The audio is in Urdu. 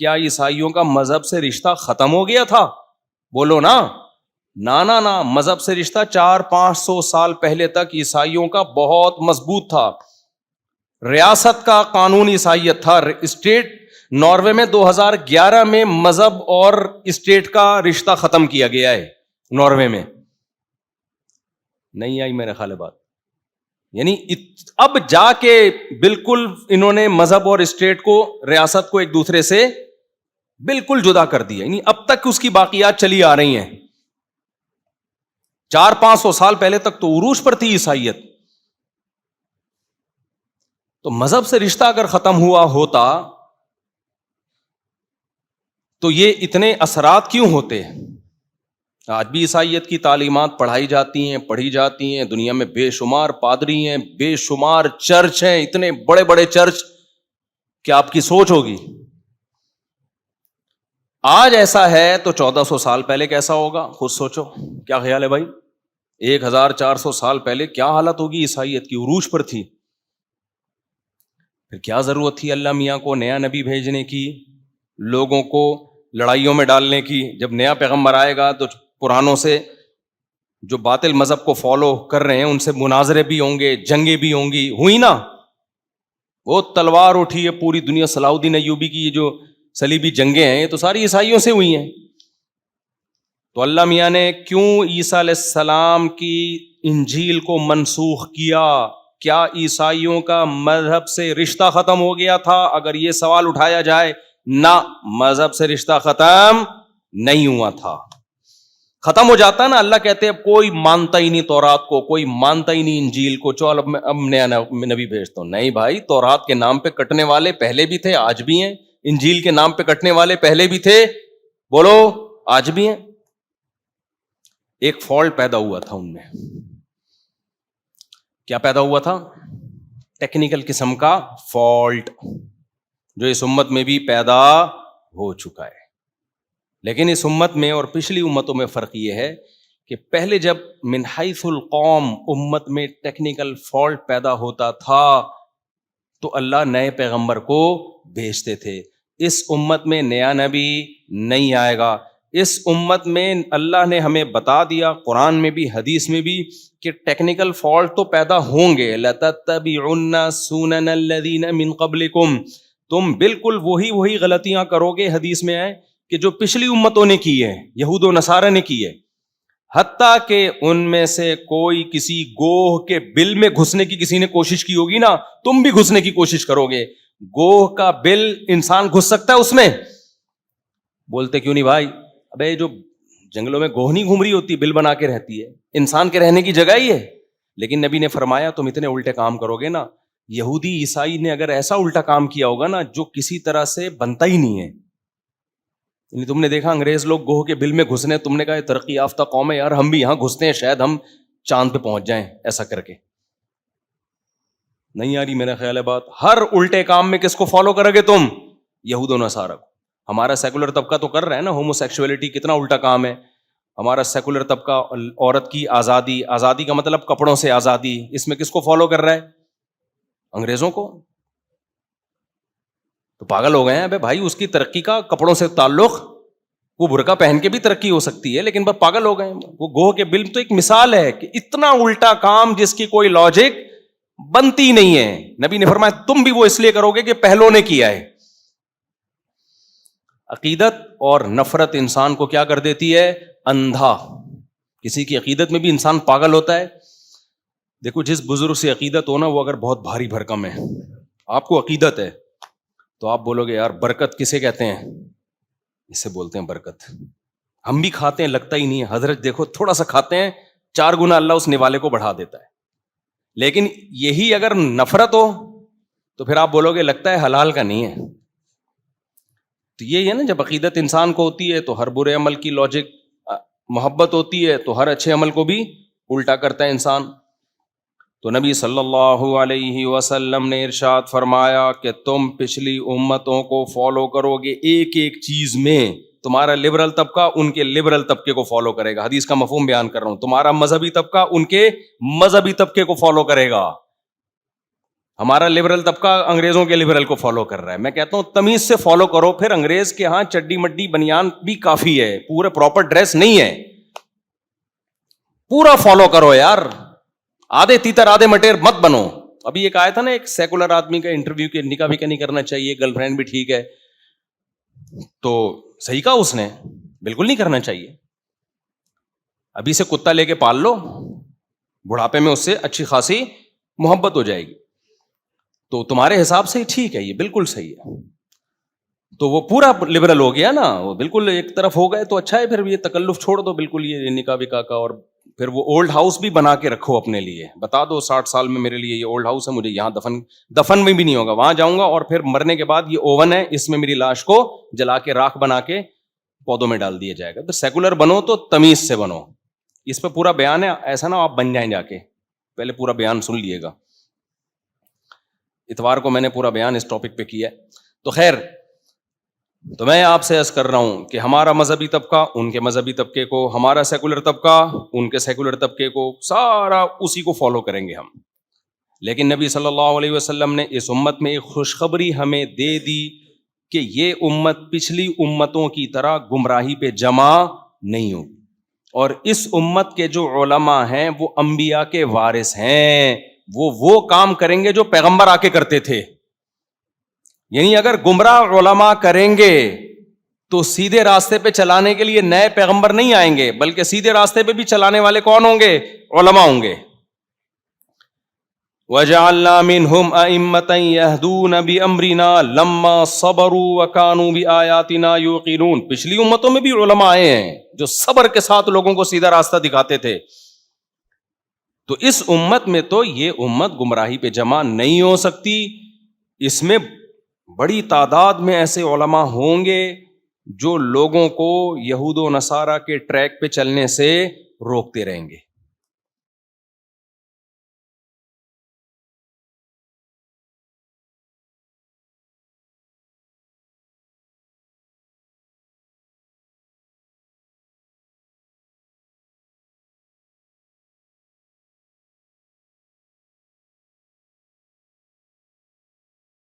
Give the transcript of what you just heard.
کیا عیسائیوں کا مذہب سے رشتہ ختم ہو گیا تھا؟ بولو نا. نا مذہب سے رشتہ 400-500 سال پہلے تک عیسائیوں کا بہت مضبوط تھا. ریاست کا قانون عیسائیت تھا. اسٹیٹ ناروے میں 2011 میں مذہب اور اسٹیٹ کا رشتہ ختم کیا گیا ہے ناروے میں. نہیں آئی میرے خیال بات. یعنی اب جا کے بالکل انہوں نے مذہب اور اسٹیٹ کو, ریاست کو ایک دوسرے سے بالکل جدا کر دیا. یعنی اب تک اس کی باقیات چلی آ رہی ہیں. 400-500 سال پہلے تک تو عروج پر تھی عیسائیت. تو مذہب سے رشتہ اگر ختم ہوا ہوتا تو یہ اتنے اثرات کیوں ہوتے؟ آج بھی عیسائیت کی تعلیمات پڑھائی جاتی ہیں, پڑھی جاتی ہیں. دنیا میں بے شمار پادری ہیں, بے شمار چرچ ہیں, اتنے بڑے بڑے چرچ. کیا آپ کی سوچ ہوگی آج ایسا ہے تو 1400 سال پہلے کیسا ہوگا؟ خود سوچو. کیا خیال ہے بھائی؟ 1400 سال پہلے کیا حالت ہوگی عیسائیت کی؟ عروج پر تھی. پھر کیا ضرورت تھی اللہ میاں کو نیا نبی بھیجنے کی, لوگوں کو لڑائیوں میں ڈالنے کی؟ جب نیا پیغمبر آئے گا تو پرانوں سے جو باطل مذہب کو فالو کر رہے ہیں ان سے مناظرے بھی ہوں گے, جنگیں بھی ہوں گی. ہوئی نا, وہ تلوار اٹھی ہے پوری دنیا. صلاح الدین ایوبی کی یہ جو صلیبی جنگیں ہیں یہ تو ساری عیسائیوں سے ہوئی ہیں. تو اللہ میاں نے کیوں عیسیٰ علیہ السلام کی انجیل کو منسوخ کیا؟ کیا عیسائیوں کا مذہب سے رشتہ ختم ہو گیا تھا؟ اگر یہ سوال اٹھایا جائے, نہ, مذہب سے رشتہ ختم نہیں ہوا تھا. ختم ہو جاتا نا, اللہ کہتے ہیں کوئی مانتا ہی نہیں تورات کو, کوئی مانتا ہی نہیں انجیل کو, چل اب نیا نبی بھیجتا ہوں. نہیں بھائی, تورات کے نام پہ کٹنے والے پہلے بھی تھے, آج بھی ہیں. انجیل کے نام پہ کٹنے والے پہلے بھی تھے, بولو, آج بھی ہیں. ایک فالٹ پیدا ہوا تھا ان میں. کیا پیدا ہوا تھا؟ ٹیکنیکل قسم کا فالٹ, جو اس امت میں بھی پیدا ہو چکا ہے. لیکن اس امت میں اور پچھلی امتوں میں فرق یہ ہے کہ پہلے جب من حیث القوم امت میں ٹیکنیکل فالٹ پیدا ہوتا تھا تو اللہ نئے پیغمبر کو بھیجتے تھے. اس امت میں نیا نبی نہیں آئے گا. اس امت میں اللہ نے ہمیں بتا دیا قرآن میں بھی حدیث میں بھی کہ ٹیکنیکل فالٹ تو پیدا ہوں گے. لَتَتَّبِعُنَّ سُنَنَ الَّذِينَ مِن قَبْلِكُمْ, تم بالکل وہی غلطیاں کرو گے. حدیث میں ہے کہ جو پچھلی امتوں نے کی ہے, یہود و نصارہ نے کی ہے, حتیٰ کہ ان میں سے کوئی کسی گوہ کے بل میں گھسنے کی کسی نے کوشش کی ہوگی نا, تم بھی گھسنے کی کوشش کرو گے. گوہ کا بل انسان گھس سکتا ہے اس میں؟ بولتے کیوں نہیں بھائی؟ ابے جو جنگلوں میں گوہ نہیں گھوم رہی ہوتی, بل بنا کے رہتی ہے, انسان کے رہنے کی جگہ ہی ہے. لیکن نبی نے فرمایا تم اتنے الٹے کام کرو گے نا. یہودی عیسائی نے اگر ایسا الٹا کام کیا ہوگا نا جو کسی طرح سے بنتا ہی نہیں ہے. یعنی تم نے دیکھا انگریز لوگ گوہ کے بل میں گھسنے, تم نے کہا یہ ترقی یافتہ قوم ہے یار, ہم بھی یہاں گھستے ہیں, شاید ہم چاند پہ پہنچ جائیں ایسا کر کے. نہیں آ رہی میرا خیال ہے بات؟ ہر الٹے کام میں کس کو فالو کرو گے تم؟ یہود و نصارہ کو. ہمارا سیکولر طبقہ تو کر رہا ہے نا, ہومو سیکشولیٹی کتنا الٹا کام ہے. ہمارا سیکولر طبقہ عورت کی آزادی, آزادی کا مطلب کپڑوں سے آزادی, اس میں کس کو فالو کر رہا ہے؟ انگریزوں کو. تو پاگل ہو گئے ہیں. ابے بھائی اس کی ترقی کا کپڑوں سے تعلق, وہ برقع پہن کے بھی ترقی ہو سکتی ہے, لیکن بس پاگل ہو گئے ہیں. وہ گوہ کے بل تو ایک مثال ہے کہ اتنا الٹا کام جس کی کوئی لاجک بنتی نہیں ہے. نبی نے فرمایا تم بھی وہ اس لیے کرو گے کہ پہلوں نے کیا ہے. عقیدت اور نفرت انسان کو کیا کر دیتی ہے؟ اندھا. کسی کی عقیدت میں بھی انسان پاگل ہوتا ہے. دیکھو جس بزرگ سے عقیدت ہو نا, وہ اگر بہت بھاری بھرکم ہے, آپ کو عقیدت ہے تو آپ بولو گے یار برکت کسے کہتے ہیں؟ اسے بولتے ہیں برکت. ہم بھی کھاتے ہیں, لگتا ہی نہیں ہے. حضرت دیکھو تھوڑا سا کھاتے ہیں, 4 گنا اللہ اس نوالے کو بڑھا دیتا ہے. لیکن یہی اگر نفرت ہو تو پھر آپ بولو گے لگتا ہے حلال کا نہیں ہے. تو یہ ہے نا, جب عقیدت انسان کو ہوتی ہے تو ہر برے عمل کی لاجک, محبت ہوتی ہے تو ہر اچھے عمل کو بھی الٹا کرتا ہے انسان. تو نبی صلی اللہ علیہ وسلم نے ارشاد فرمایا کہ تم پچھلی امتوں کو فالو کرو گے ایک ایک چیز میں. تمہارا لبرل طبقہ ان کے لبرل طبقے کو فالو کرے گا, حدیث کا مفہوم بیان کر رہا ہوں. تمہارا مذہبی طبقہ ان کے مذہبی طبقے کو فالو کرے گا. ہمارا لبرل طبقہ انگریزوں کے لبرل کو فالو کر رہا ہے. میں کہتا ہوں تمیز سے فالو کرو. پھر انگریز کے ہاں چڈی مڈی بنیان بھی کافی ہے, پورے پراپر ڈریس نہیں ہے, پورا فالو کرو یار, آدھے تیتر آدھے مٹیر مت بنو. ابھی ایک آیا تھا نا ایک سیکولر آدمی کا انٹرویو کہ نکاح بھی نہیں کرنا چاہیے, گرل فرینڈ بھی ٹھیک ہے, تو صحیح کہا اس نے, بالکل نہیں کرنا چاہیے. ابھی سے کتا لے کے پال لو, بڑھاپے میں اس سے اچھی خاصی محبت ہو جائے گی. تو تمہارے حساب سے ٹھیک ہے, یہ بالکل صحیح ہے. تو وہ پورا لبرل ہو گیا نا, وہ بالکل ایک طرف ہو گئے تو اچھا ہے. پھر یہ تکلف چھوڑ دو بالکل, یہ نکاح وکاح کا. اور پھر وہ اولڈ ہاؤس بھی بنا کے رکھو اپنے لیے, بتا دو 60 سال میں میرے لیے یہ اولڈ ہاؤس ہے, مجھے یہاں دفن میں بھی نہیں ہوگا, وہاں جاؤں گا. اور پھر مرنے کے بعد یہ اوون ہے, اس میں میری لاش کو جلا کے راکھ بنا کے پودوں میں ڈال دیا جائے گا. تو سیکولر بنو تو تمیز سے بنو. اس پہ پورا بیان ہے, ایسا نہ آپ بن جائیں جا کے. پہلے پورا بیان سن لیے گا, اتوار کو میں نے پورا بیان اس ٹاپک پہ کیا ہے. تو خیر, تو میں آپ سے عرض کر رہا ہوں کہ ہمارا مذہبی طبقہ ان کے مذہبی طبقے کو, ہمارا سیکولر طبقہ ان کے سیکولر طبقے کو, سارا اسی کو فالو کریں گے ہم. لیکن نبی صلی اللہ علیہ وسلم نے اس امت میں ایک خوشخبری ہمیں دے دی کہ یہ امت پچھلی امتوں کی طرح گمراہی پہ جمع نہیں ہوگی. اور اس امت کے جو علماء ہیں وہ انبیاء کے وارث ہیں, وہ کام کریں گے جو پیغمبر آ کے کرتے تھے. یعنی اگر گمراہ علماء کریں گے تو سیدھے راستے پہ چلانے کے لیے نئے پیغمبر نہیں آئیں گے, بلکہ سیدھے راستے پہ بھی چلانے والے کون ہوں گے؟ علماء ہوں گے. وَجَعَلْنَا مِنْهُمْ أَئِمَّةً يَهْدُونَ بِأَمْرِنَا لَمَّا صَبَرُوا وَكَانُوا بِآيَاتِنَا يُوقِنُونَ. پچھلی امتوں میں بھی علماء آئے ہیں جو صبر کے ساتھ لوگوں کو سیدھا راستہ دکھاتے تھے. تو اس امت میں تو یہ امت گمراہی پہ جمع نہیں ہو سکتی. اس میں بڑی تعداد میں ایسے علماء ہوں گے جو لوگوں کو یہود و نصارہ کے ٹریک پہ چلنے سے روکتے رہیں گے.